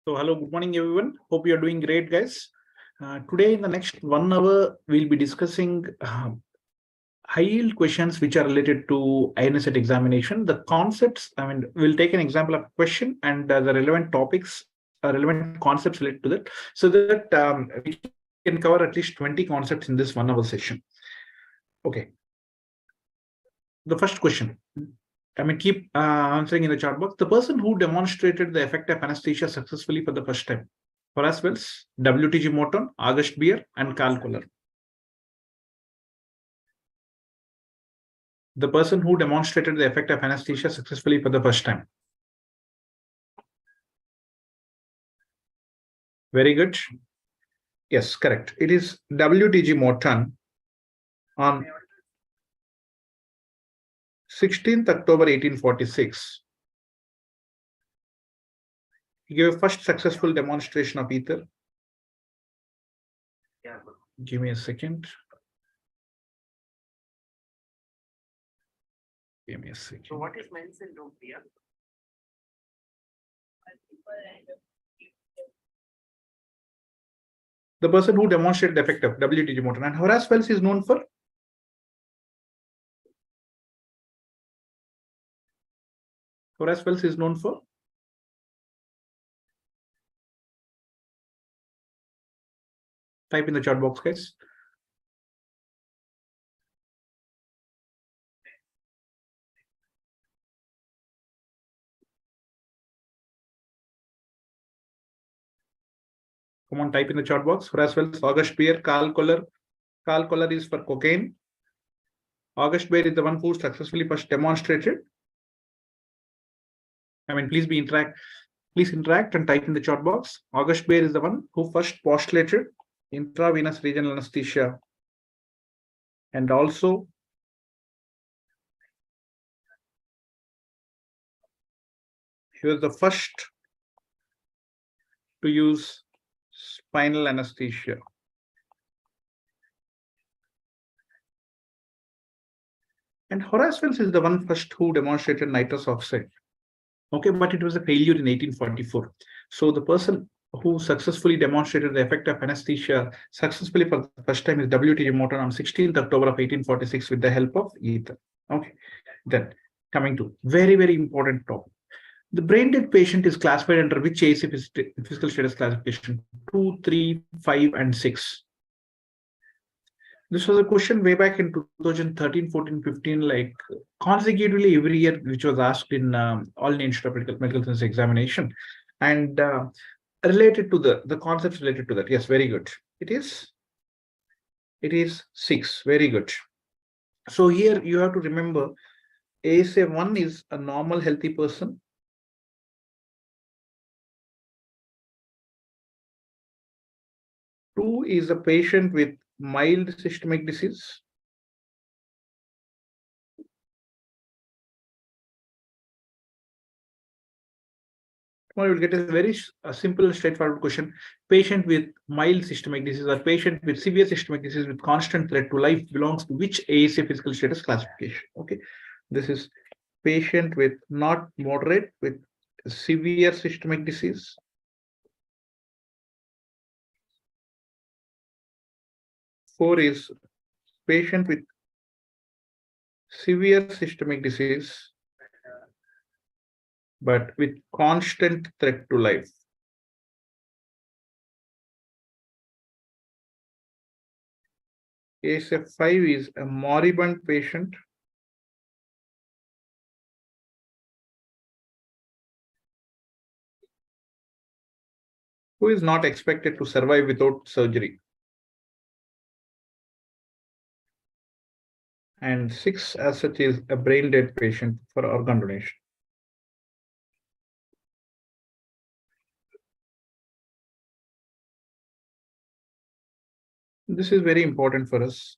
So hello, good morning everyone. Hope you are doing great, guys. Today in the next 1 hour, we'll be discussing high yield questions which are related to INI-CET examination. The concepts, we'll take an example of a question and the relevant topics, relevant concepts related to that, so that we can cover at least 20 concepts in this 1 hour session. Okay. The first question. Keep answering in the chat box. The person who demonstrated the effect of anesthesia successfully for the first time. Horace Wells, W.T.G. Morton, August Beer, and Carl Koller. The person who demonstrated the effect of anesthesia successfully for the first time. Very good. Yes, correct. It is W.T.G. Morton on 16th October 1846. He gave a first successful demonstration of ether. Give me a second. Give me a second. So what is mentioned over here? The person who demonstrated the effect of W.T.G. Morton, and Horace Wells is known for. Horace Wells is known for. Type in the chat box, guys. Come on, type in the chat box. Horace Wells, August Beer, Carl Koller. Carl Koller is for cocaine. August Beer is the one who successfully first demonstrated. Please interact and type in the chat box. August Beer is the one who first postulated intravenous regional anesthesia. And also he was the first to use spinal anesthesia. And Horace Wells is the one first who demonstrated nitrous oxide. Okay, but it was a failure in 1844. So the person who successfully demonstrated the effect of anesthesia successfully for the first time is W.T.G. Morton on 16th October of 1846 with the help of ether. Okay, then coming to very, very important topic. The brain dead patient is classified under which ACE physical status classification? 2, 3, 5, and 6. This was a question way back in 2013, 14, 15, like consecutively every year, which was asked in all India Institute of Medical Science examination, and related to the concepts related to that. Yes, very good. It is 6. Very good. So here you have to remember, ASA 1 is a normal healthy person. 2 is a patient with mild systemic disease. 1 will get a very simple, straightforward question. Patient with mild systemic disease or patient with severe systemic disease with constant threat to life belongs to which ASA physical status classification? Okay, this is patient with not moderate with severe systemic disease. Four is patient with severe systemic disease but with constant threat to life. ASF 5 is a moribund patient who is not expected to survive without surgery. And 6 as such is a brain dead patient for organ donation. This is very important for us.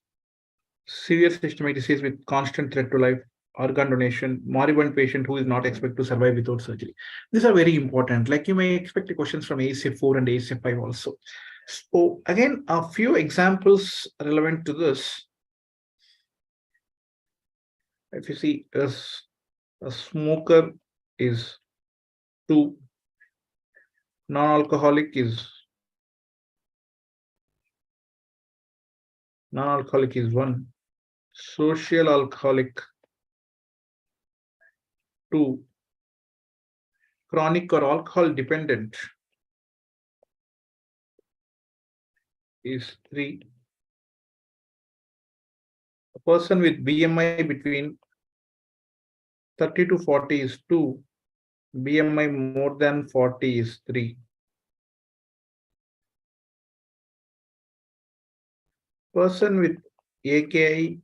Severe systemic disease with constant threat to life, organ donation, moribund patient who is not expected to survive without surgery. These are very important. Like you may expect questions from ASF 4 and ASF 5 also. So again, a few examples relevant to this. If you see, a smoker is 2, Non-alcoholic is 1. Social alcoholic 2. Chronic or alcohol dependent is 3. A person with BMI between 30 to 40 is 2. BMI more than 40 is 3. Person with AKI,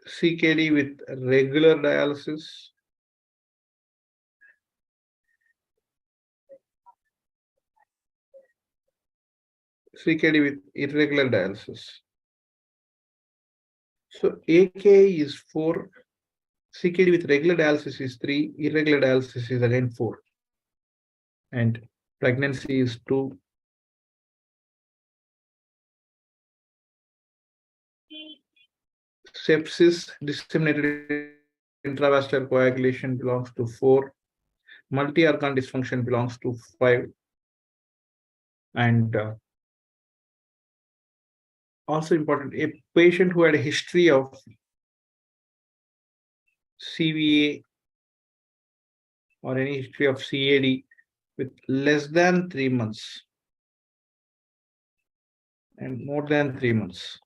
CKD with regular dialysis, CKD with irregular dialysis. So AKI is 4, CKD with regular dialysis is 3, irregular dialysis is again 4. And pregnancy is 2. Sepsis, disseminated intravascular coagulation belongs to 4. Multi-organ dysfunction belongs to 5. And also important, a patient who had a history of CVA or any history of CAD with less than 3 months and more than 3 months.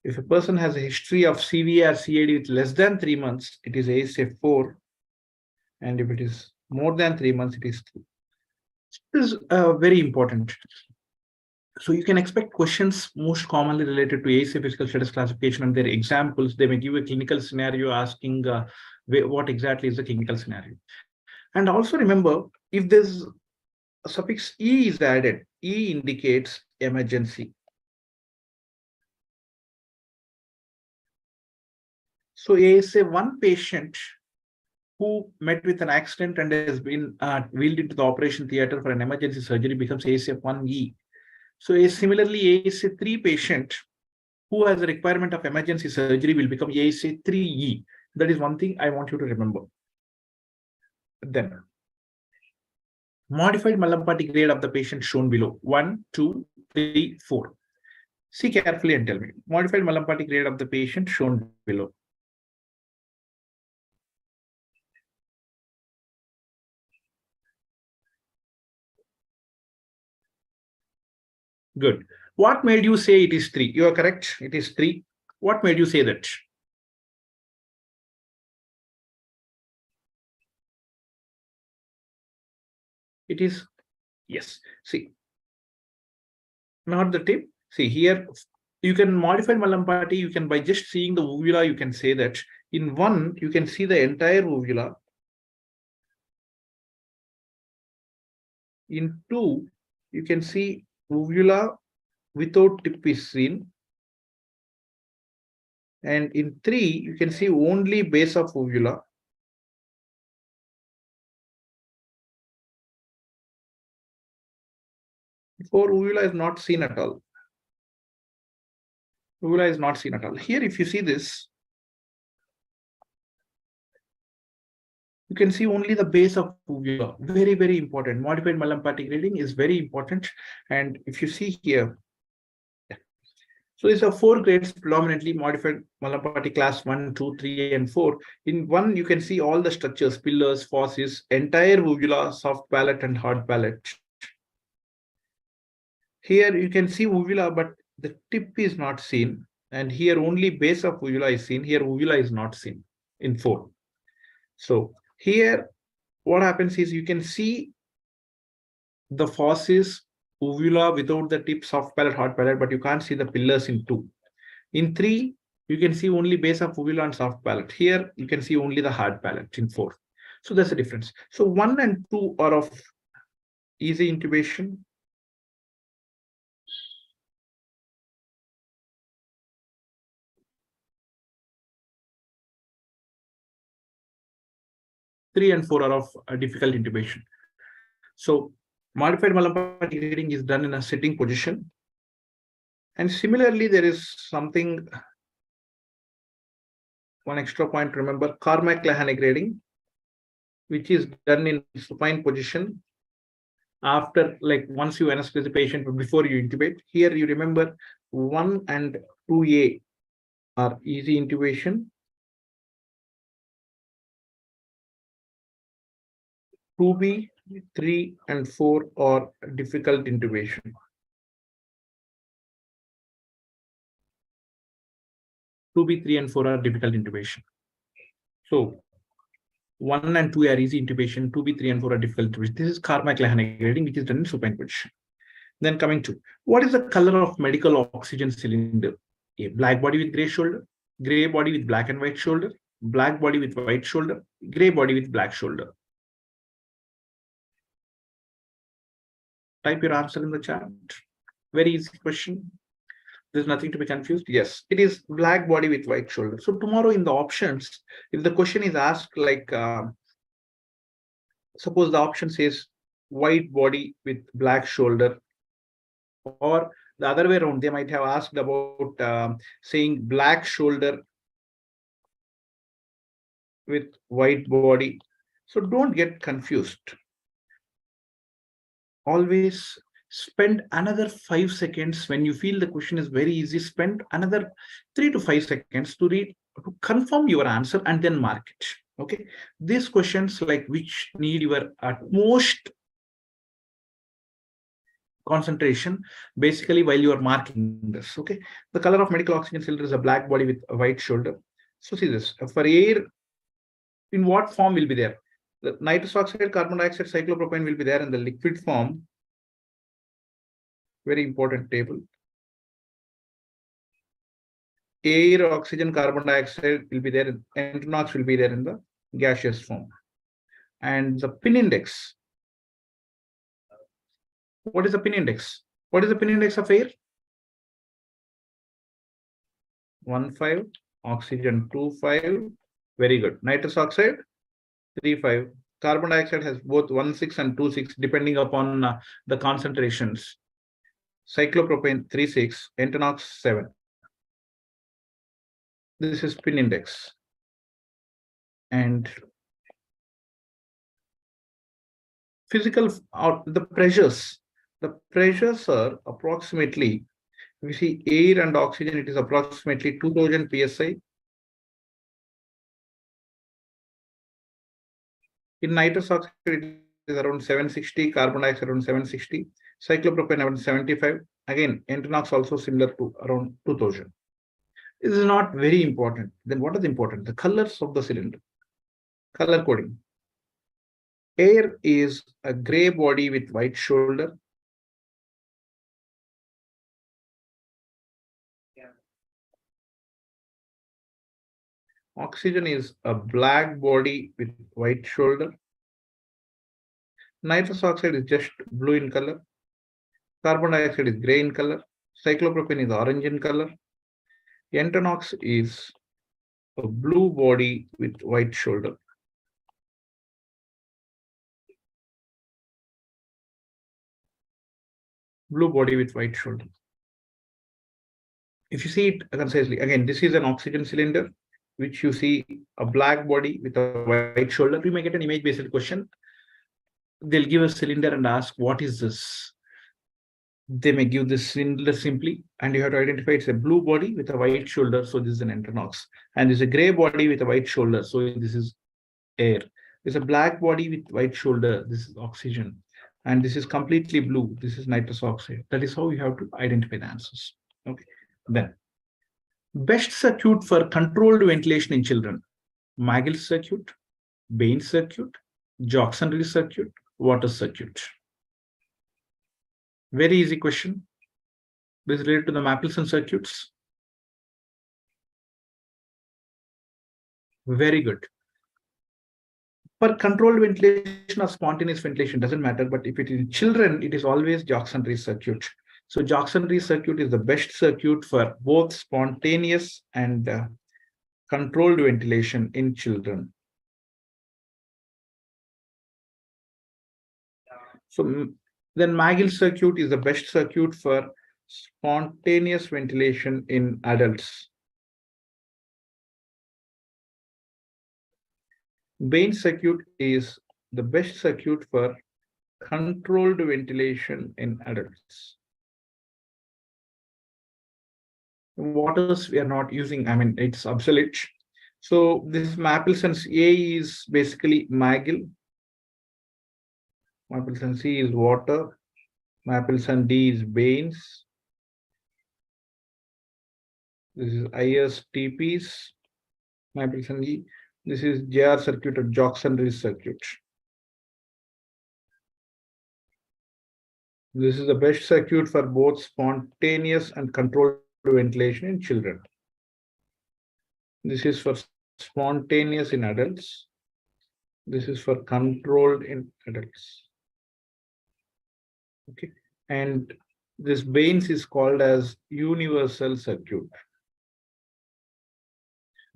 If a person has a history of CVA or CAD with less than 3 months, it is ASA 4. And if it is more than 3 months, it is 3. This is very important. So you can expect questions most commonly related to ASA physical status classification and their examples. They may give a clinical scenario asking what exactly is the clinical scenario. And also remember, if there's a suffix E is added, E indicates emergency. So ASA 1 patient who met with an accident and has been wheeled into the operation theater for an emergency surgery becomes ASA 1E. So similarly, ASA 3 patient who has a requirement of emergency surgery will become ASA 3E. That is one thing I want you to remember. Then, modified Mallampati grade of the patient shown below. 1, 2, 3, 4. See carefully and tell me. Modified Mallampati grade of the patient shown below. Good. What made you say it is 3? You are correct. It is 3. What made you say that? It is, yes. See, not the tip. See here, you can modify Mallampati. You can, by just seeing the uvula, you can say that. In 1, you can see the entire uvula. In 2, you can see uvula without tip is seen. And in 3, you can see only base of uvula. For uvula is not seen at all. Uvula is not seen at all. Here, if you see this, you can see only the base of uvula. Very, very important. Modified Mallampati grading is very important. And if you see here, so these are 4 grades predominantly modified Mallampati class 1, 2, 3, and 4. In 1, you can see all the structures, pillars, fauces, entire uvula, soft palate, and hard palate. Here you can see uvula, but the tip is not seen. And here only base of uvula is seen. Here uvula is not seen in 4. So here what happens is you can see the fauces, uvula without the tip, soft palate, hard palate, but you can't see the pillars in 2. In 3, you can see only base of uvula and soft palate. Here you can see only the hard palate in 4. So that's the difference. So 1 and 2 are of easy intubation. Three and 4 are of difficult intubation. So modified Mallampati grading is done in a sitting position. And similarly, there is something, one extra point, remember, Carmack-Lahane grading. which is done in supine position after, like, once you anesthetize the patient before you intubate. Here you remember 1 and 2A are easy intubation. 2B, 3 and 4 are difficult intubation. 2B, 3 and 4 are difficult intubation. So 1 and 2 are easy intubation, 2B, 3 and 4 are difficult intubation. This is Carmichael-Haney grading, which is done in supine position. Then coming to, what is the color of medical oxygen cylinder? A black body with gray shoulder, gray body with black and white shoulder, black body with white shoulder, gray body with black shoulder. Type your answer in the chat. Very easy question. There's nothing to be confused. Yes, it is black body with white shoulder. So tomorrow in the options, if the question is asked like, suppose the option says white body with black shoulder, or the other way around, they might have asked about saying black shoulder with white body. So don't get confused. Always spend another 5 seconds when you feel the question is very easy. Spend another 3 to 5 seconds to read, to confirm your answer, and then mark it. Okay, these questions, like, which need your utmost concentration basically while you are marking this. Okay, the color of medical oxygen cylinder is a black body with a white shoulder. So see this, for air, in what form will be there? The nitrous oxide, carbon dioxide, cyclopropane will be there in the liquid form. Very important table. Air, oxygen, carbon dioxide will be there, NOx will be there in the gaseous form. And the pin index. What is the pin index? What is the pin index of air? 1.5, oxygen 2.5. Very good. Nitrous oxide 3.5. Carbon dioxide has both 1.6 and 2.6 depending upon the concentrations. Cyclopropane 3.6, NOx 7. This is pin index. And physical the pressures. The pressures are approximately, we see air and oxygen, it is approximately 2000 psi. In nitrous oxide, it is around 760, carbon dioxide around 760, cyclopropane around 75. Again, NOx also similar to around 2000. This is not very important. Then what is important? The colors of the cylinder. Color coding. Air is a gray body with white shoulder. Oxygen is a black body with white shoulder. Nitrous oxide is just blue in color. Carbon dioxide is gray in color. Cyclopropane is orange in color. NOx is a blue body with white shoulder. Blue body with white shoulder. If you see it concisely, again, this is an oxygen cylinder, which you see a black body with a white shoulder. We may get an image-based question. They'll give a cylinder and ask, what is this? They may give this cylinder simply, and you have to identify it's a blue body with a white shoulder. So this is an NOx. And there's a gray body with a white shoulder. So this is air. There's a black body with white shoulder. This is oxygen. And this is completely blue. This is nitrous oxide. That is how you have to identify the answers. Okay. Then, best circuit for controlled ventilation in children: Magill's circuit, Bain's circuit, Jackson-Rees circuit, Waters circuit. Very easy question. This is related to the Mapleson circuits. Very good. For controlled ventilation or spontaneous ventilation, doesn't matter, but if it is in children, it is always Jackson-Rees circuit. So Jackson-Rees circuit is the best circuit for both spontaneous and controlled ventilation in children. So then Magill's circuit is the best circuit for spontaneous ventilation in adults. Bain circuit is the best circuit for controlled ventilation in adults. Waters we are not using, I mean, it's obsolete. So this Mapleton's A is basically Magil. Mapleton C is water. Mapleton D is Bains. This is ISTPs. Mapleton E. This is JR circuit or Jackson-Rees circuit. This is the best circuit for both spontaneous and controlled ventilation in children. This is for spontaneous in adults. This is for controlled in adults. Okay, and this Bains is called as universal circuit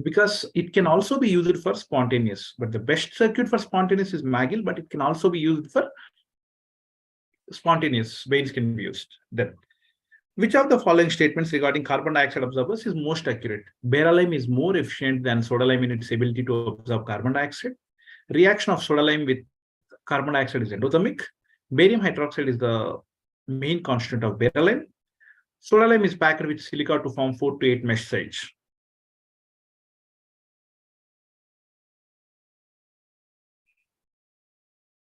because it can also be used for spontaneous, but the best circuit for spontaneous is Magil, but it can also be used for spontaneous. Bains can be used. Then, which of the following statements regarding carbon dioxide absorbers is most accurate? Beryllium is more efficient than soda lime in its ability to absorb carbon dioxide. Reaction of soda lime with carbon dioxide is endothermic. Barium hydroxide is the main constant of beryllium. Soda lime is packed with silica to form 4 to 8 mesh sites.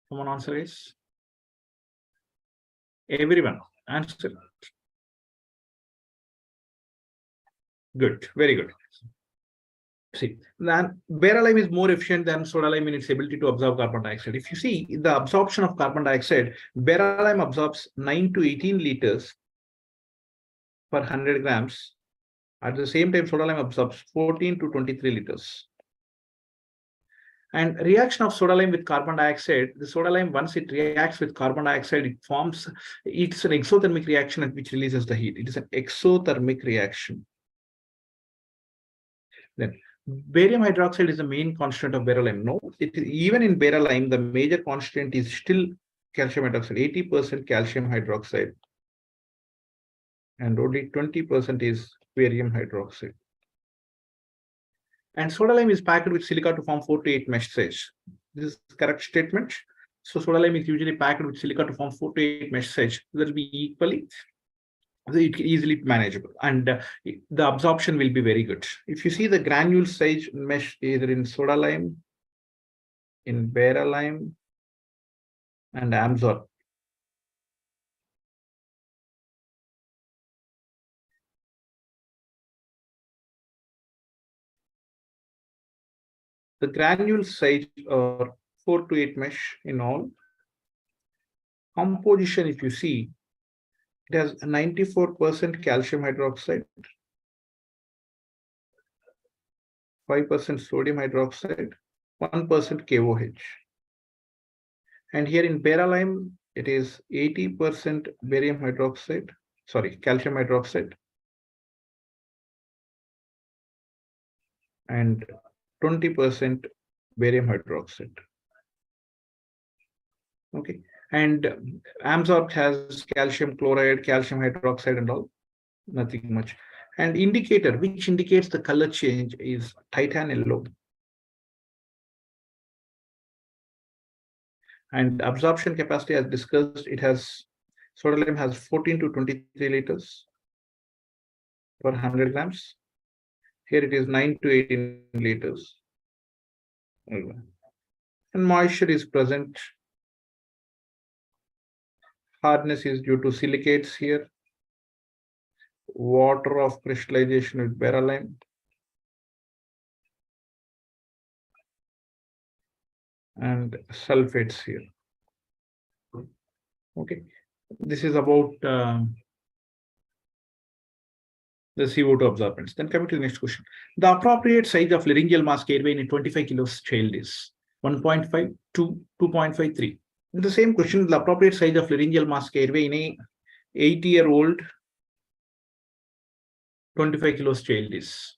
Someone answer, guys. Everyone answer. Good, very good. See, then beryllium is more efficient than soda lime in its ability to absorb carbon dioxide. If you see the absorption of carbon dioxide, beryllium absorbs 9 to 18 liters per 100 grams. At the same time, soda lime absorbs 14 to 23 liters. And reaction of soda lime with carbon dioxide, the soda lime, once it reacts with carbon dioxide, it's an exothermic reaction which releases the heat. It is an exothermic reaction. Then barium hydroxide is the main constant of beryllium. No, even in beryllium, the major constant is still calcium hydroxide, 80% calcium hydroxide. And only 20% is barium hydroxide. And soda lime is packed with silica to form 4 to 8 mesh sites. This is correct statement. So soda lime is usually packed with silica to form 4 to 8 mesh sites. That will be equally, easily manageable, and the absorption will be very good. If you see the granule size mesh either in soda lime, in beryllium, and Amzor. The granule size are 4 to 8 mesh in all. Composition, if you see, it has 94% calcium hydroxide, 5% sodium hydroxide, 1% KOH. And here in beryllium, it is 80% barium hydroxide, sorry, calcium hydroxide, and 20% barium hydroxide. Okay, and Amzorb has calcium chloride, calcium hydroxide, and all, nothing much. And indicator which indicates the color change is titan yellow. And absorption capacity, as discussed, it has soda lime has 14 to 23 liters per 100 grams. Here it is 9 to 18 liters. And moisture is present. Hardness is due to silicates here. Water of crystallization with beryllium. And sulfates here. Okay, this is about the CO2 absorbance. Then coming to the next question. The appropriate size of laryngeal mask airway in a 25 kilos child is 1.5 to 2.53. The same question, the appropriate size of laryngeal mask airway in a 8-year-old 25 kilos child is.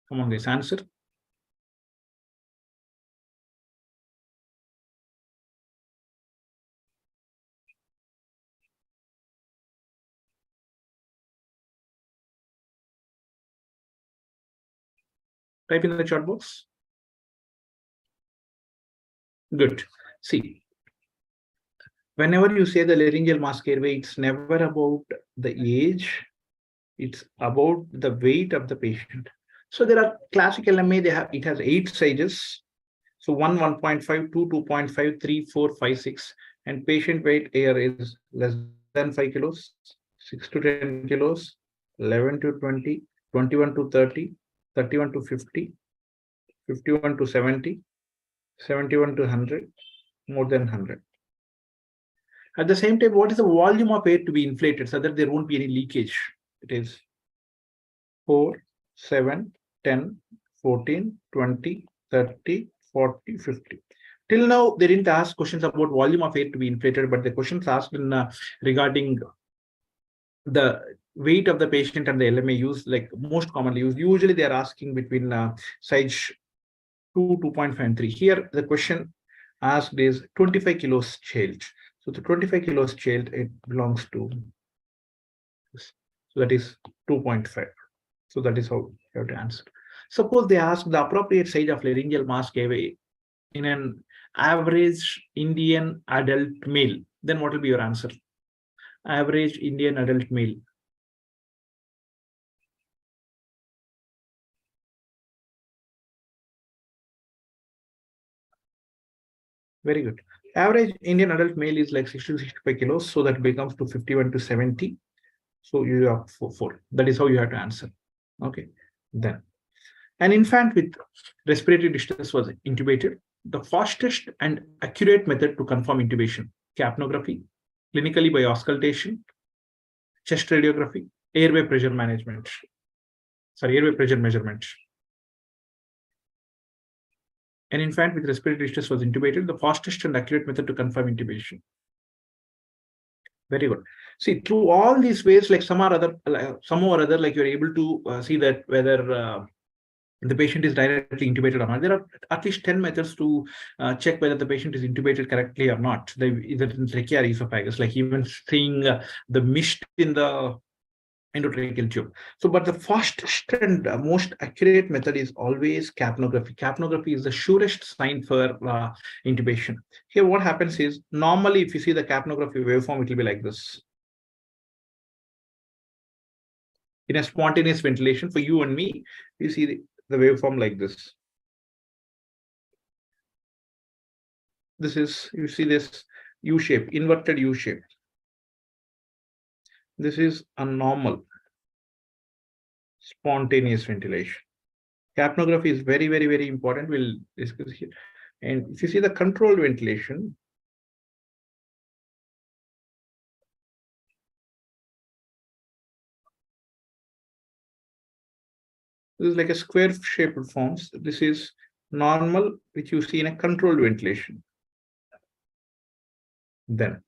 Come on, guys, answer. Type in the chat box. Good. See, whenever you say the laryngeal mask airway, it's never about the age, it's about the weight of the patient. So there are classic LMA, it has 8 stages. So 1, 1.5, 2, 2.5, 3, 4, 5, 6. And patient weight here is less than 5 kilos, 6 to 10 kilos, 11 to 20, 21 to 30, 31 to 50, 51 to 70, 71 to 100, more than 100. At the same time, what is the volume of air to be inflated so that there won't be any leakage? It is 4, 7, 10, 14, 20, 30, 40, 50. Till now, they didn't ask questions about volume of air to be inflated, but the questions asked in regarding the weight of the patient and the LMA used, like most commonly used. Usually, they are asking between size 2, 2.5, and 3. Here, the question asked is 25 kilos child. So the 25 kilos child, it belongs to this. So that is 2.5. So that is how you have to answer. Suppose they ask the appropriate size of laryngeal mask airway in an average Indian adult male, then what will be your answer? Average Indian adult male. Very good. Average Indian adult male is like 60 to 65 kilos, so that becomes to 51 to 70. So you have 4. That is how you have to answer. Okay. Then an infant with respiratory distress was intubated. The fastest and accurate method to confirm intubation: capnography, clinically by auscultation, chest radiography, airway pressure management. Sorry, airway pressure measurement. An infant with respiratory distress was intubated. The fastest and accurate method to confirm intubation. Very good. See, through all these ways, like some or other, like you're able to see that whether the patient is directly intubated or not. There are at least 10 methods to check whether the patient is intubated correctly or not. Either in trachea or esophagus, like even seeing the mist in the endotracheal tube. So, but the fastest and most accurate method is always capnography. Capnography is the surest sign for intubation. Here, what happens is, normally, if you see the capnography waveform, it will be like this. In a spontaneous ventilation, for you and me, you see the waveform like this. This is, you see this U shape, inverted U shape. This is a normal spontaneous ventilation. Capnography is very, very, very important. We'll discuss here. And if you see the controlled ventilation, this is like a square shaped forms. This is normal, which you see in a controlled ventilation. Then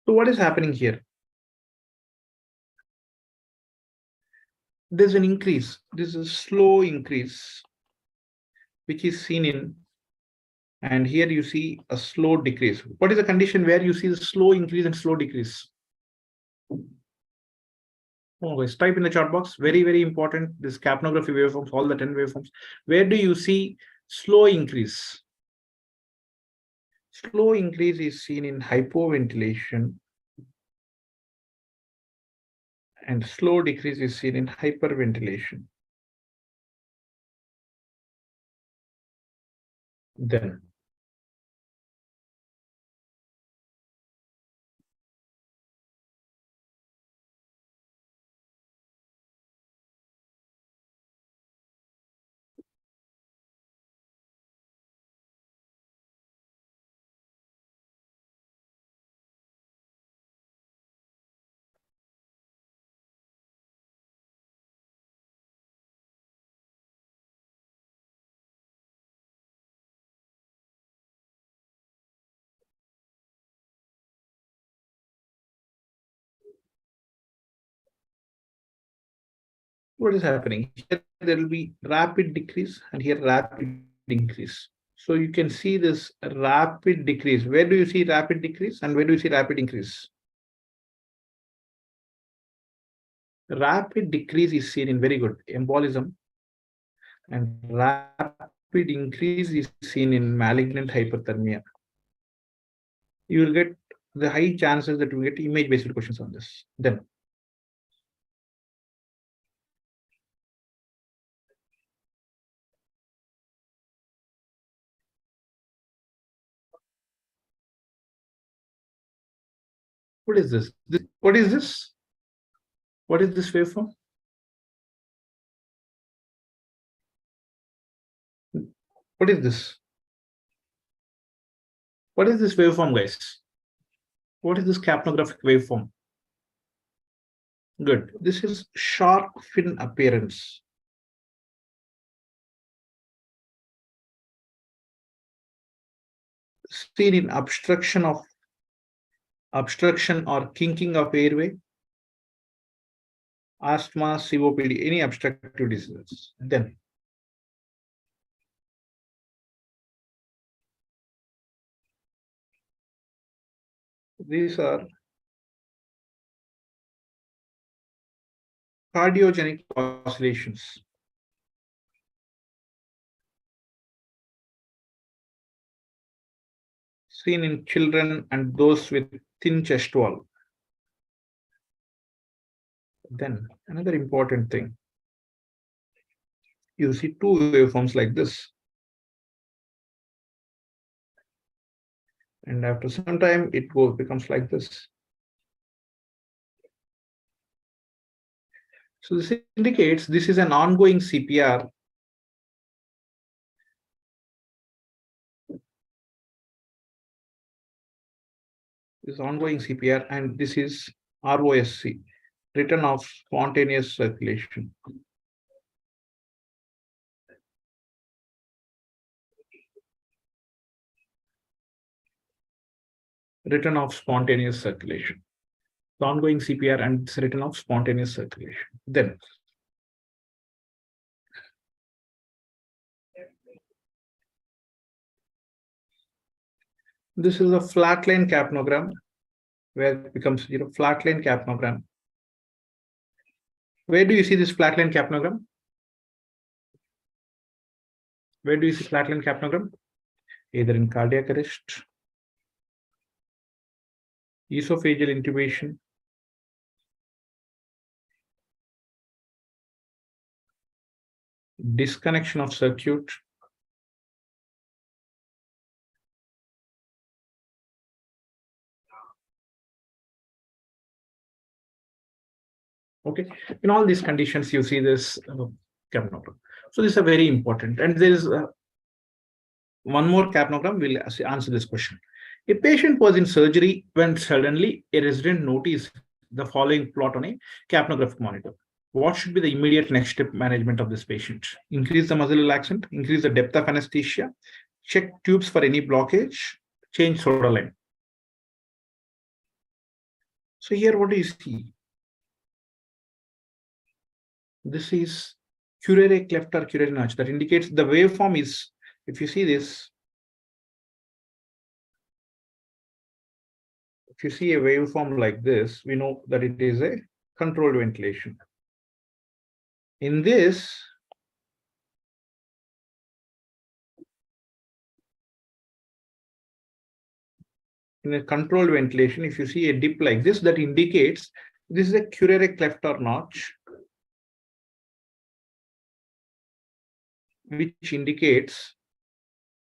so what is happening here? There's an increase. This is a slow increase, which is seen in, and here you see a slow decrease. What is the condition where you see the slow increase and slow decrease? Always type in the chat box. Very, very important. This capnography waveforms, all the 10 waveforms. Where do you see slow increase? Slow increase is seen in hypoventilation, and slow decrease is seen in hyperventilation. Then what is happening? Here there will be rapid decrease and here rapid increase. So you can see this rapid decrease. Where do you see rapid decrease and where do you see rapid increase? Rapid decrease is seen in very good embolism, and rapid increase is seen in malignant hyperthermia. You will get the high chances that you get image-based questions on this. Then what is this? What is this? What is this waveform? What is this? What is this waveform, guys? What is this capnographic waveform? Good. This is shark fin appearance. Seen in obstruction or kinking of airway, asthma, COPD, any obstructive diseases. Then these are cardiogenic oscillations. Seen in children and those with thin chest wall. Then another important thing, you see two waveforms like this. And after some time, it becomes like this. So this indicates this is an ongoing CPR. This ongoing CPR, and this is ROSC, return of spontaneous circulation. Return of spontaneous circulation. The ongoing CPR and it's return of spontaneous circulation. Then this is a flatline capnogram where it becomes flatline capnogram. Where do you see this flatline capnogram? Where do you see flatline capnogram? Either in cardiac arrest, esophageal intubation, disconnection of circuit, okay. In all these conditions, you see this capnogram. So this is a very important, and there is one more capnogram will answer this question. A patient was in surgery when suddenly a resident noticed the following plot on a capnographic monitor. What should be the immediate next step management of this patient? Increase the muscle relaxant, increase the depth of anesthesia, check tubes for any blockage, change soda line. So here, what do you see? This is curare cleft or curare notch. That indicates the waveform is, if you see this, if you see a waveform like this, we know that it is a controlled ventilation. In this, in a controlled ventilation, if you see a dip like this, that indicates this is a curare cleft or notch, which indicates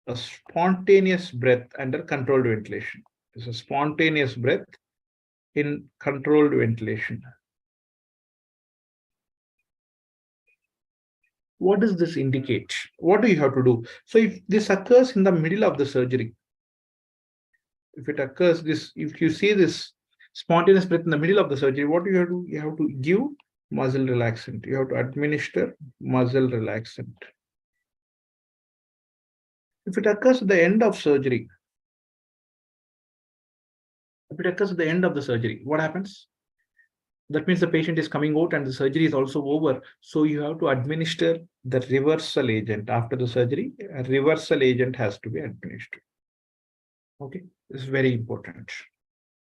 a spontaneous breath under controlled ventilation. It's a spontaneous breath in controlled ventilation. What does this indicate? What do you have to do? So if this occurs in the middle of the surgery, if it occurs this, if you see this spontaneous breath in the middle of the surgery, what do you have to do? You have to give muscle relaxant. You have to administer muscle relaxant. If it occurs at the end of surgery, what happens? that means the patient is coming out and the surgery is also over. So you have to administer the reversal agent after the surgery. A reversal agent has to be administered. Okay, this is very important.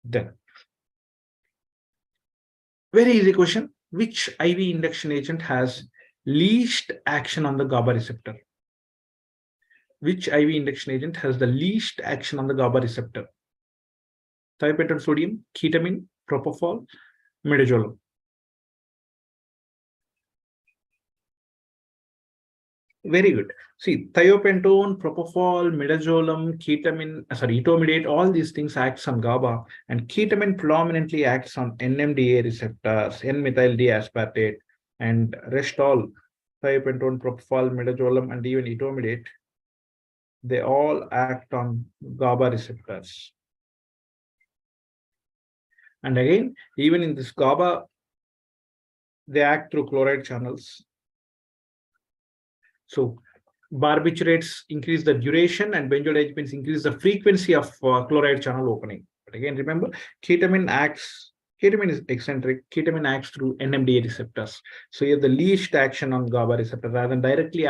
Then, very easy question. Which IV induction agent has least action on the GABA receptor? Which IV induction agent has the least action on the GABA receptor? Thiopental sodium, ketamine, propofol, midazolam. Very good. See, thiopentone, propofol, midazolam, ketamine, etomidate, all these things acts on GABA, and ketamine predominantly acts on NMDA receptors, N-methyl D-aspartate, and rest all, thiopentone, propofol, midazolam, and even etomidate, they all act on GABA receptors. And again, even in this GABA, they act through chloride channels. So barbiturates increase the duration and benzodiazepines increase the frequency of chloride channel opening. But again, remember, ketamine is eccentric. Ketamine acts through NMDA receptors. So you have the least action on GABA receptor rather than directly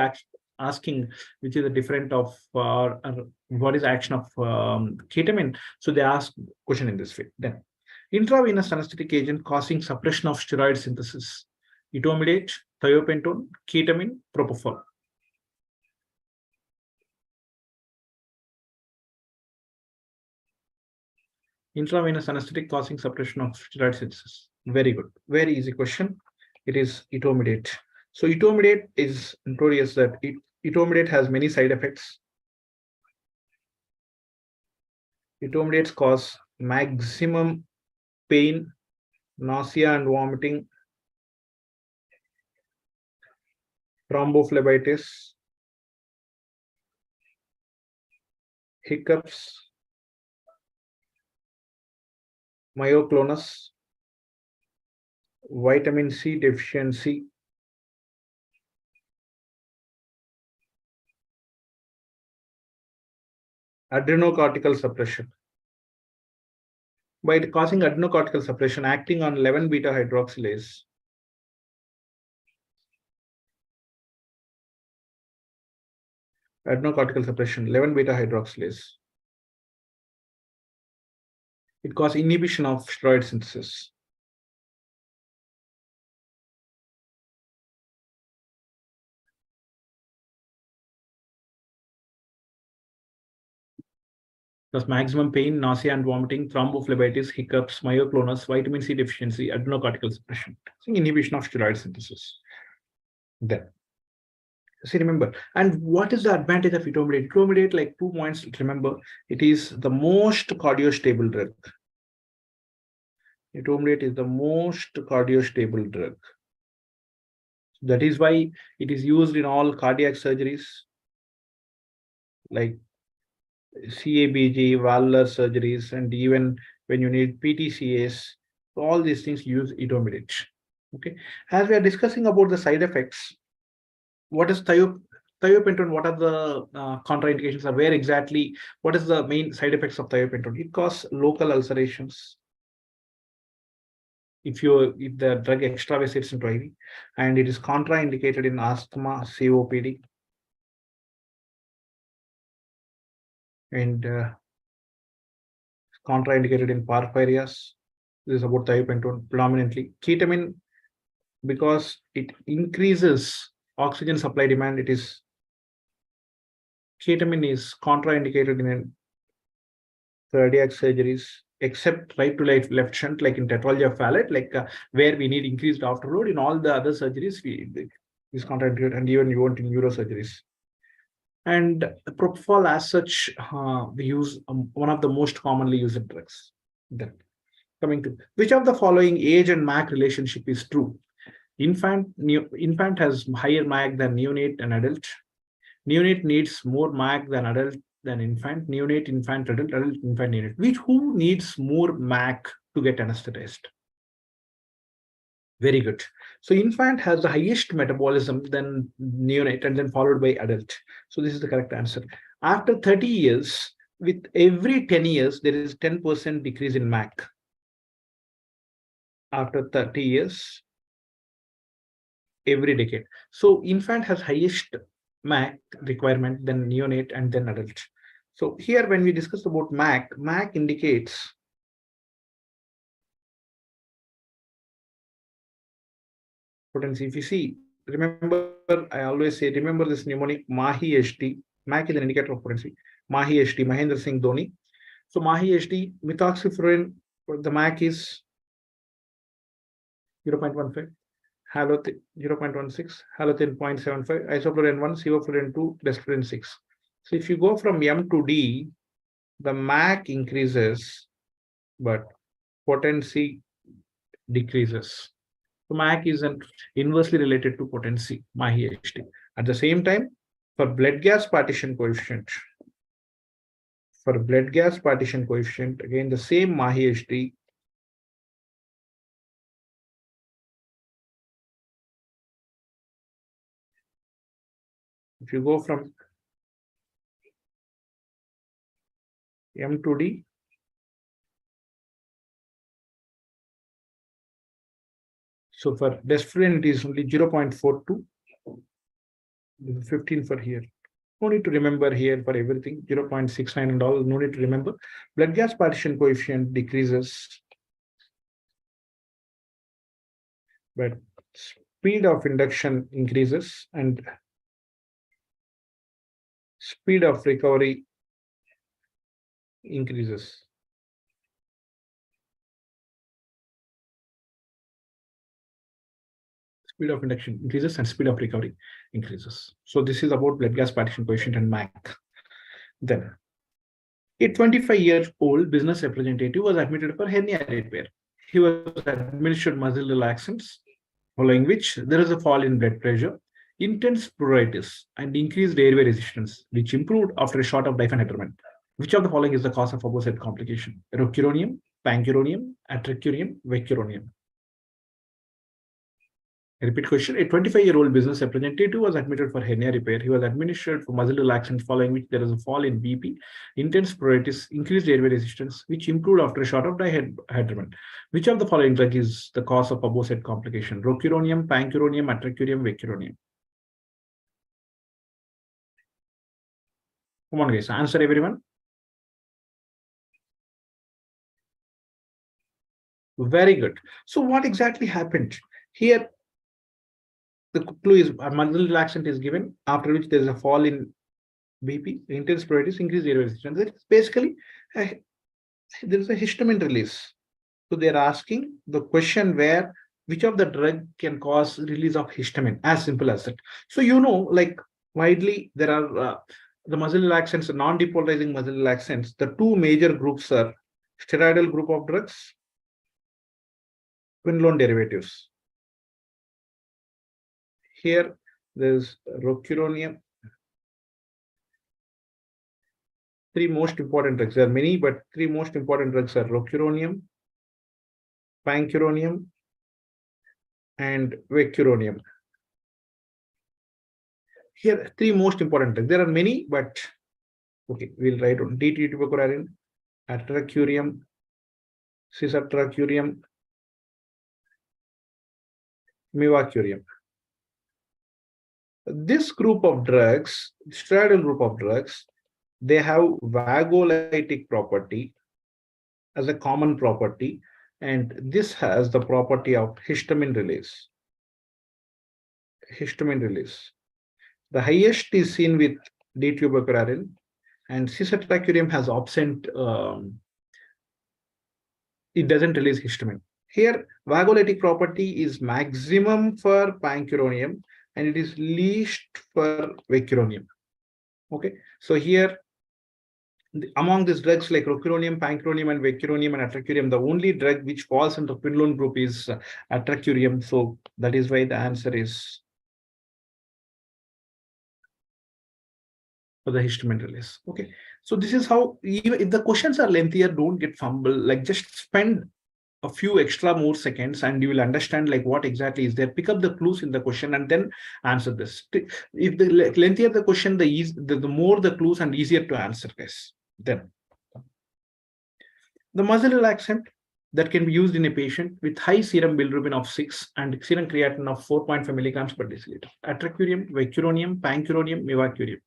asking which is the different of what is action of ketamine. So they ask question in this way. Then intravenous anesthetic agent causing suppression of steroid synthesis: etomidate, thiopentone, ketamine, propofol. Intravenous anesthetic causing suppression of steroid synthesis. Very good. Very easy question. It is etomidate. So etomidate is notorious that etomidate has many side effects. Etomidates cause maximum pain, nausea and vomiting, thrombophlebitis, hiccups, myoclonus, vitamin C deficiency, adrenocortical suppression. By causing adrenocortical suppression, acting on 11-beta hydroxylase, adrenocortical suppression, 11-beta hydroxylase, it causes inhibition of steroid synthesis. Thus, maximum pain, nausea and vomiting, thrombophlebitis, hiccups, myoclonus, vitamin C deficiency, adrenocortical suppression, so inhibition of steroid synthesis. Then, see, remember, and what is the advantage of etomidate? Etomidate, like 2 points to remember, it is the most cardiostable drug. Etomidate is the most cardiostable drug. That is why it is used in all cardiac surgeries, like CABG, valvular surgeries, and even when you need PTCAs, all these things use etomidate. Okay. As we are discussing about the side effects, what is thiopentone? What are the contraindications, or where exactly? What is the main side effects of thiopentone? It causes local ulcerations. If the drug extravasates into IV, and it is contraindicated in asthma, COPD, and contraindicated in porphyrias. This is about thiopentone predominantly. Ketamine, because it increases oxygen supply demand, ketamine is contraindicated in cardiac surgeries, except right to left shunt, like in tetralogy of Fallot, like where we need increased afterload. In all the other surgeries, is contraindicated, and even you want in neurosurgeries. And propofol, as such, we use one of the most commonly used drugs. Then, coming to which of the following age and MAC relationship is true? Infant has higher MAC than neonate and adult. Neonate needs more MAC than adult than infant. Neonate, infant, adult, infant, neonate. Who needs more MAC to get anesthetized? Very good. So infant has the highest metabolism than neonate, and then followed by adult. So this is the correct answer. After 30 years, with every 10 years, there is 10% decrease in MAC. after 30 years, every decade. So infant has highest MAC requirement, then neonate, and then adult. So here, when we discuss about MAC indicates potency. If you see, remember, I always say, remember this mnemonic Mahi HT. MAC is an indicator of potency. Mahi HT, Mahendra Singh Dhoni. So Mahi HT, methoxyfuran, the MAC is 0.15, halothane 0.16, halothane 0.75, isoflurane 1, sevoflurane 2, desflurane 6. So if you go from M to D, the MAC increases, but potency decreases. So MAC is inversely related to potency, Mahi HT. At the same time, for blood gas partition coefficient, again the same Mahi HT. If you go from M to D, so for desflurane, it is only 0.42, 15 for here. No need to remember here for everything, 0.69 and all, no need to remember. Blood gas partition coefficient decreases, but speed of induction increases and speed of recovery increases. Speed of induction increases and speed of recovery increases. So this is about blood gas partition coefficient and MAC. Then, a 25-year-old business representative was admitted for hernia repair. He was administered muscle relaxants, following which there is a fall in blood pressure, intense pruritus, and increased airway resistance, which improved after a shot of diphenhydramine. Which of the following is the cause of aforesaid complication? Rocuronium, pancuronium, atracurium, vecuronium. I repeat question. A 25-year-old business representative was admitted for hernia repair. He was administered for muscle relaxant, following which there is a fall in BP, intense pruritus, increased airway resistance, which improved after a shot of diphenhydramine. Which of the following drug is the cause of aforesaid complication? Rocuronium, pancuronium, atracurium, vecuronium. Come on, guys. Answer, everyone. Very good. So what exactly happened? Here, the clue is a muscle relaxant is given, after which there is a fall in BP, intense pruritus, increased airway resistance. It's basically, there is a histamine release. So they're asking the question where which of the drug can cause release of histamine, as simple as that. So, like widely there are the muscle relaxants, non-depolarizing muscle relaxants. The two major groups are steroidal group of drugs, quinolone derivatives. Here there's rocuronium. Three most important drugs. There are many, but three most important drugs are rocuronium, pancuronium, and vecuronium. Here, three most important drugs. There are many, but okay, we'll write on DT-tubocurarine, atracurium, cisatracurium, mivacurium. This group of drugs, steroidal group of drugs, they have vagolytic property as a common property, and this has the property of histamine release. Histamine release. The highest is seen with D-tubocurarine, and cisatracurium has absent. It doesn't release histamine. Here, vagolytic property is maximum for pancuronium, and it is least for vecuronium. Okay, so here, among these drugs like rocuronium, pancuronium, and vecuronium and atracurium, the only drug which falls in the quinolone group is atracurium. So that is why the answer is for the histamine release. Okay, so this is how, even if the questions are lengthier, don't get fumble. Like, just spend a few extra more seconds and you will understand like what exactly is there. Pick up the clues in the question and then answer this. If the lengthier the question, the more the clues and easier to answer this. Then the muscle relaxant, that can be used in a patient with high serum bilirubin of 6 and serum creatinine of 4.5 milligrams per deciliter. Atracurium, vecuronium, pancuronium, mivacurium.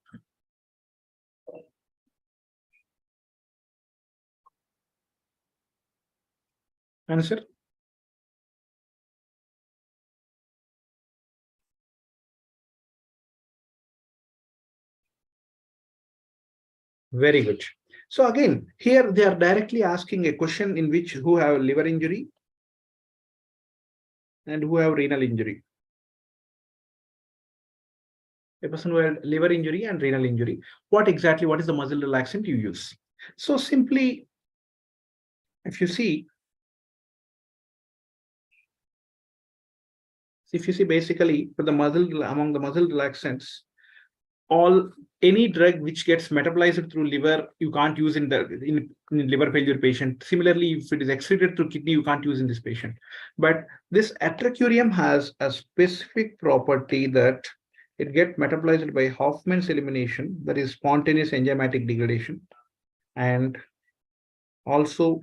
Answer? Very good. So again, here they are directly asking a question in which who have liver injury and who have renal injury. A person who had liver injury and renal injury. What is the muscle relaxant you use? So simply, if you see basically for the muscle, among the muscle relaxants, any drug which gets metabolized through liver, you can't use in liver failure patient. Similarly, if it is excreted through kidney, you can't use in this patient. But this atracurium has a specific property that it gets metabolized by Hoffman's elimination, that is spontaneous enzymatic degradation, and also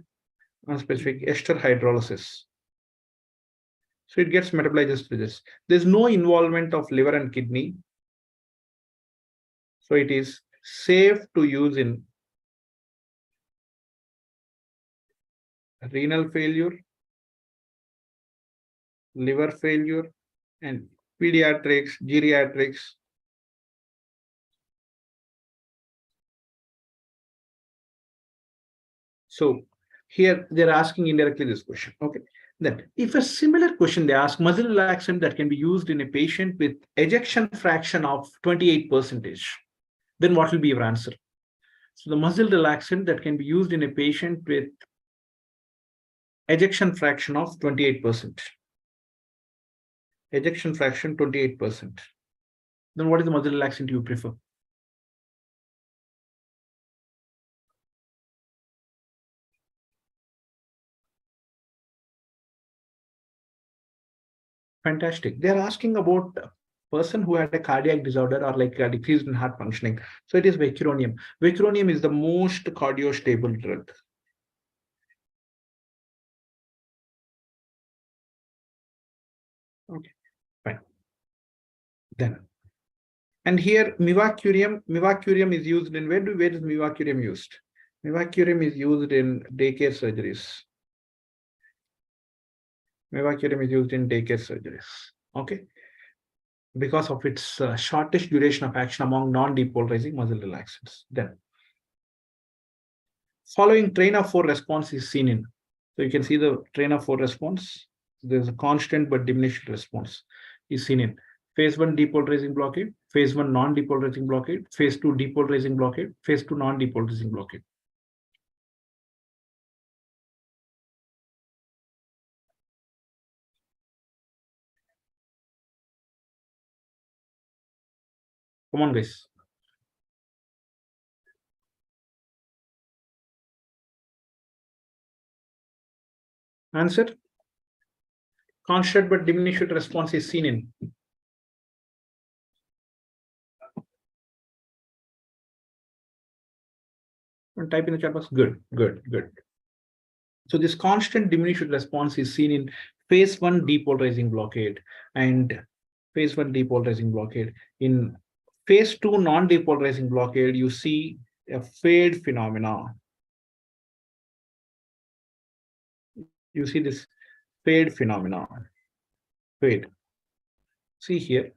a specific ester hydrolysis. So it gets metabolized through this. There's no involvement of liver and kidney. So it is safe to use in renal failure, liver failure, and pediatrics, geriatrics. So here they're asking indirectly this question. Okay. Then if a similar question they ask, muscle relaxant that can be used in a patient with ejection fraction of 28%, then what will be your answer? So the muscle relaxant that can be used in a patient with ejection fraction of 28%. Ejection fraction 28%. Then what is the muscle relaxant you prefer? Fantastic. They're asking about a person who had a cardiac disorder or like a decrease in heart functioning. So it is vecuronium. Vecuronium is the most cardiostable drug. Okay, fine. Then, and here mivacurium is used in where is mivacurium used? Mivacurium is used in daycare surgeries. Mivacurium is used in daycare surgeries. Okay, because of its shortest duration of action among non-depolarizing muscle relaxants. Then, following train of 4 response is seen in. So you can see the train of 4 response. There's a constant but diminished response is seen in phase 1 depolarizing blockade, phase 1 non-depolarizing blockade, phase 2 depolarizing blockade, phase 2 non-depolarizing blockade. Come on, guys. Answer. Constant but diminished response is seen in. And type in the chat box. Good. So this constant diminished response is seen in phase 1 depolarizing blockade and phase 1 depolarizing blockade. In phase 2 non-depolarizing blockade, you see a fade phenomena. You see this fade phenomena. Fade. See here.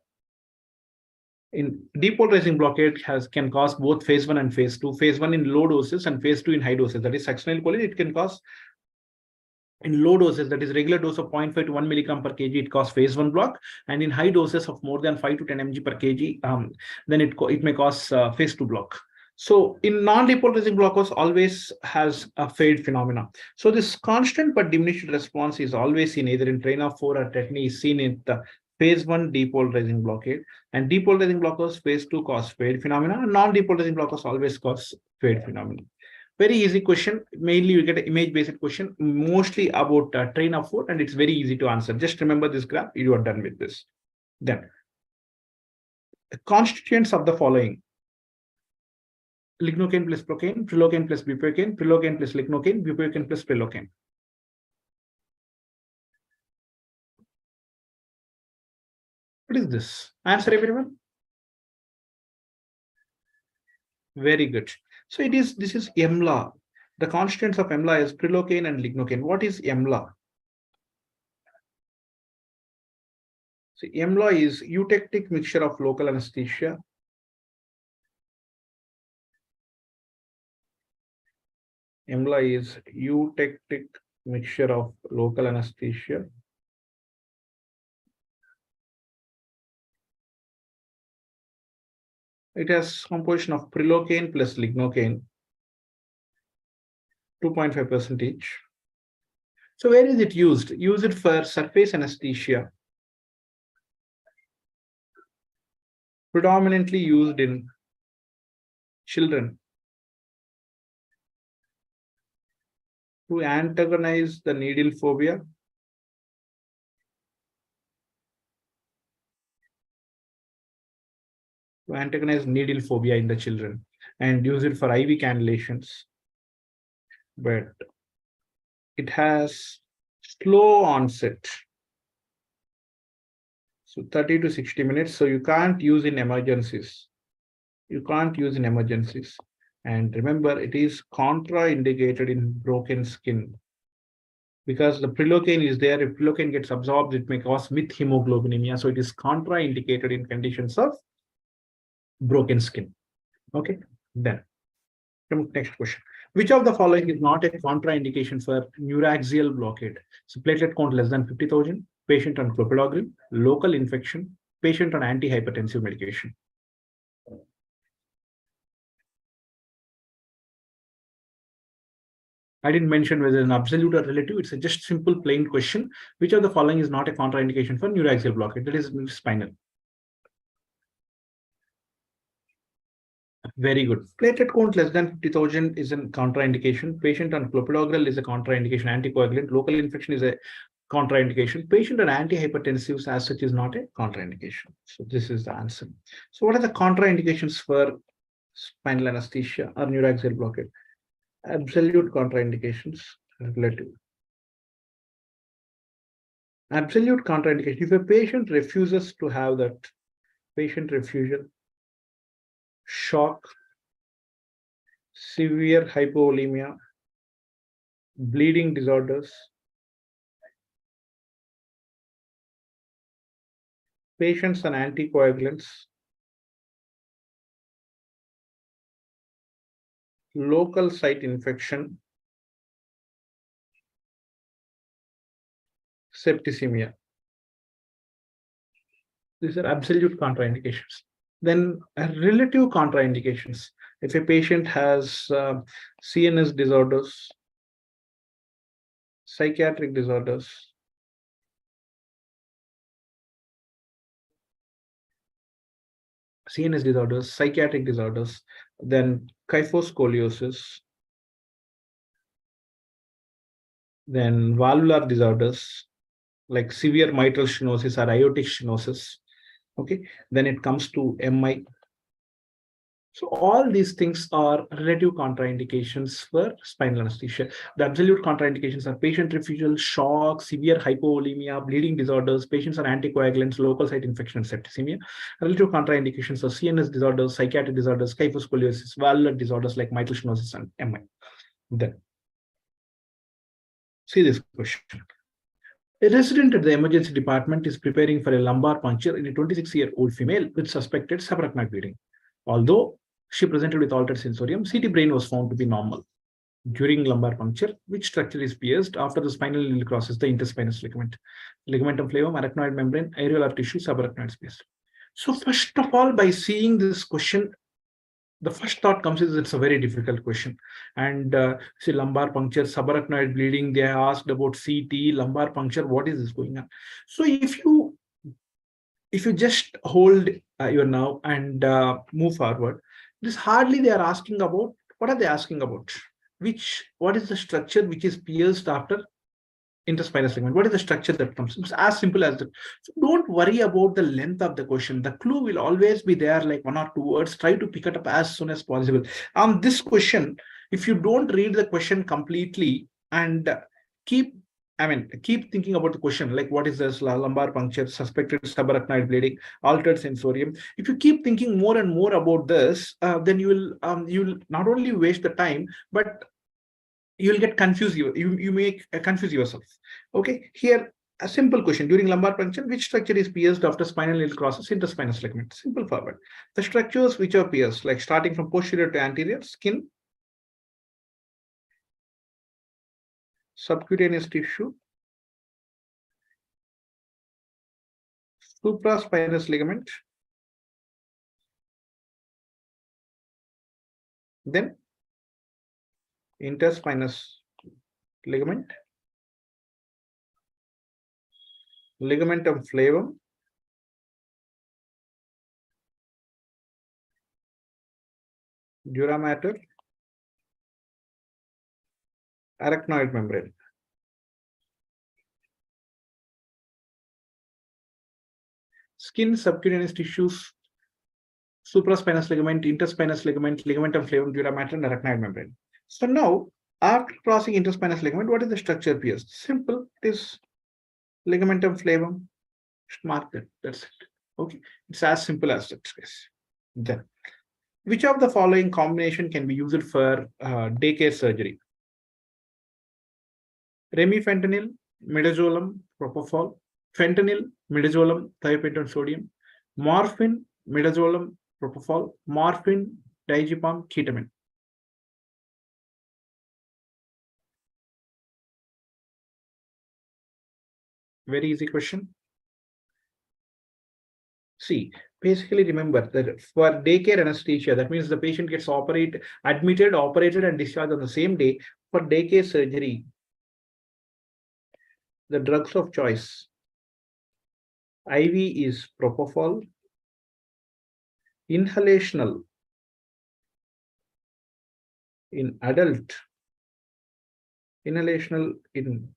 In depolarizing blockade can cause both phase 1 and phase 2. Phase 1 in low doses and phase 2 in high doses. That is succinylcholine. It can cause in low doses, that is regular dose of 0.5 to 1 milligram per kg, it causes phase 1 block, and in high doses of more than 5 to 10 mg per kg, then it may cause phase 2 block. So in non-depolarizing blockers always has a fade phenomena. So this constant but diminished response is always seen either in train of 4 or tetany is seen in the phase 1 depolarizing blockade, and depolarizing blockers phase 2 cause fade phenomena, and non-depolarizing blockers always cause fade phenomena. Very easy question. Mainly you get an image-based question, mostly about train of 4, and it's very easy to answer. Just remember this graph, you are done with this. Then, the constituents of the following: lignocaine plus procaine, prilocaine plus buprocaine, prilocaine plus lignocaine, buprocaine plus prilocaine. What is this? Answer, everyone. Very good. So this is EMLA. The constituents of EMLA is prilocaine and lignocaine. What is EMLA? So EMLA is eutectic mixture of local anesthesia, EMLA is eutectic mixture of local anesthesia, it has composition of prilocaine plus lignocaine, 2.5% each. So where is it used? Use it for surface anesthesia, predominantly used in children to antagonize the needle phobia, in the children, and use it for IV cannulations. But it has slow onset, so 30 to 60 minutes. So you can't use in emergencies. And remember, it is contraindicated in broken skin because the prilocaine is there. If prilocaine gets absorbed, it may cause methemoglobinemia. So it is contraindicated in conditions of broken skin. Okay, then next question. Which of the following is not a contraindication for neuraxial blockade? So platelet count less than 50,000, patient on clopidogrel, local infection, patient on antihypertensive medication. I didn't mention whether it's an absolute or relative. It's a just simple plain question. Which of the following is not a contraindication for neuraxial blockade? That is spinal. Very good. Platelet count less than 50,000 is a contraindication. Patient on clopidogrel is a contraindication. Anticoagulant. Local infection is a contraindication. Patient on antihypertensives as such is not a contraindication. So this is the answer. So what are the contraindications for spinal anesthesia or neuraxial blockade? Absolute contraindications, relative. Absolute contraindication. If a patient refuses to have that, patient refusal, shock, severe hypovolemia, bleeding disorders, patients on anticoagulants, local site infection, septicemia. These are absolute contraindications. Then relative contraindications. If a patient has CNS disorders, psychiatric disorders, psychiatric disorders, then kyphoscoliosis, then valvular disorders like severe mitral stenosis or aortic stenosis. Okay, then it comes to MI. So all these things are relative contraindications for spinal anesthesia. The absolute contraindications are patient refusal, shock, severe hypovolemia, bleeding disorders, patients on anticoagulants, local site infection, and septicemia. Relative contraindications are CNS disorders, psychiatric disorders, kyphoscoliosis, valvular disorders like mitral stenosis and MI. Then see this question. A resident at the emergency department is preparing for a lumbar puncture in a 26-year-old female with suspected subarachnoid bleeding. Although she presented with altered sensorium, CT brain was found to be normal. During lumbar puncture, which structure is pierced after the spinal needle crosses the interspinous ligament? Ligamentum flavum, arachnoid membrane, areolar tissue, subarachnoid space. So first of all, by seeing this question, the first thought comes is it's a very difficult question. And see, lumbar puncture, subarachnoid bleeding, they asked about CT, lumbar puncture, what is this going on? So if you just hold your nerve and move forward, this hardly they are asking about. What are they asking about? What is the structure which is pierced after interspinous ligament? What is the structure that comes? It's as simple as that. So don't worry about the length of the question. The clue will always be there, like 1 or 2 words. Try to pick it up as soon as possible. On this question, if you don't read the question completely and keep I mean, keep thinking about the question, like what is this lumbar puncture, suspected subarachnoid bleeding, altered sensorium. If you keep thinking more and more about this, then you'll not only waste the time, but you'll get confused. You may confuse yourself. Okay, here a simple question: during lumbar puncture, which structure is pierced after spinal nail crosses interspinous ligament? Simple forward. The structures which are pierced, like starting from posterior to anterior, skin, subcutaneous tissue, supraspinous ligament, then interspinous ligament, ligamentum flavum, dura mater, arachnoid membrane. Skin, subcutaneous tissues, supraspinous ligament, interspinous ligament, ligamentum flavum, dura mater, and arachnoid membrane. So now, after crossing interspinous ligament, what is the structure pierced? Simple. It is ligamentum flavum. Just mark that. That's it. Okay. It's as simple as that. Then, which of the following combination can be used for daycare surgery? Remifentanil, midazolam, propofol, fentanyl, midazolam, thiopentone sodium, morphine, midazolam, propofol, morphine, diazepam, ketamine. Very easy question. See, basically remember that for daycare anesthesia, that means the patient gets admitted, operated, and discharged on the same day. For daycare surgery, the drugs of choice, IV is propofol, inhalational in adult, inhalational in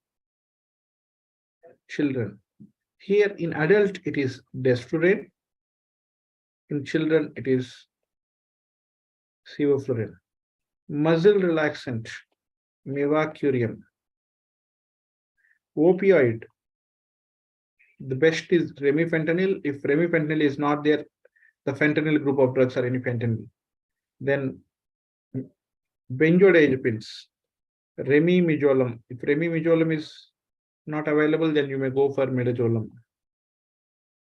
children. Here in adult, it is desflurane. In children, it is sevoflurane. Muscle relaxant, mevacurium. Opioid, the best is remifentanil. If remifentanil is not there, the fentanyl group of drugs are remifentanil. Then benzodiazepines, remimazolam. If remimazolam is not available, then you may go for midazolam.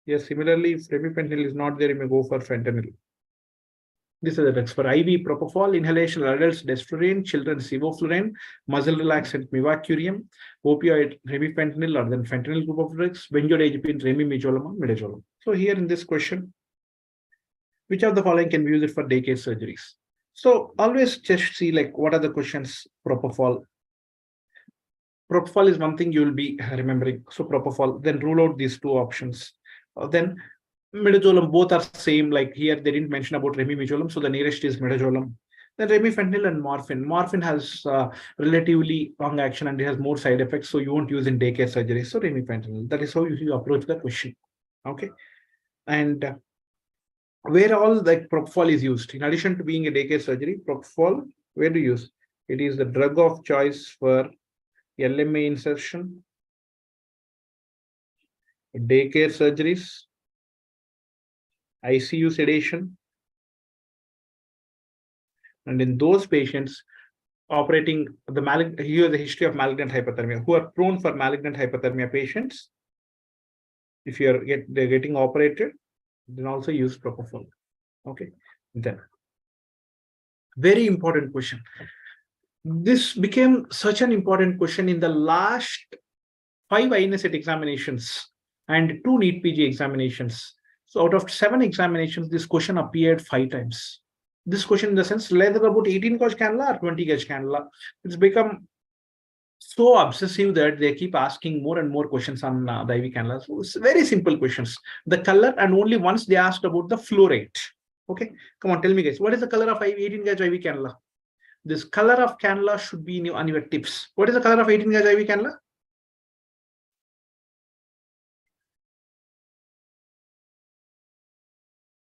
Yes, similarly, if remifentanil is not there, you may go for fentanyl. These are the drugs for IV: propofol, inhalation adults, desflurane, children, sevoflurane, muscle relaxant, mevacurium, opioid, remifentanil, or then fentanyl group of drugs, benzodiazepine, remimazolam, midazolam. So here in this question, which of the following can be used for daycare surgeries? So always just see like what are the questions. Propofol. Propofol is one thing you will be remembering. So propofol, then rule out these two options. Then midazolam, both are same. Like here, they didn't mention about remimazolam, so the nearest is midazolam. Then remifentanil and morphine. Morphine has relatively long action and it has more side effects, so you won't use in daycare surgery. So remifentanil. That is how you approach the question. Okay, and where all like propofol is used, in addition to being a daycare surgery, propofol, where do you use? It is the drug of choice for LMA insertion, daycare surgeries, ICU sedation, and in those patients operating here the history of malignant hypothermia, who are prone for malignant hypothermia patients. If they're getting operated, then also use propofol. Okay, then very important question. This became such an important question in the last 5 INI-CET examinations and 2 NEET-PG examinations. So out of 7 examinations, this question appeared 5 times. This question in the sense, whether about 18 gauge cannula or 20 gauge cannula, it's become so obsessive that they keep asking more and more questions on the IV cannula. So it's very simple questions. The color, and only once they asked about the flow rate. Okay, come on, tell me guys, what is the color of 18 gauge IV cannula? This color of cannula should be on your tips. What is the color of 18 gauge IV cannula?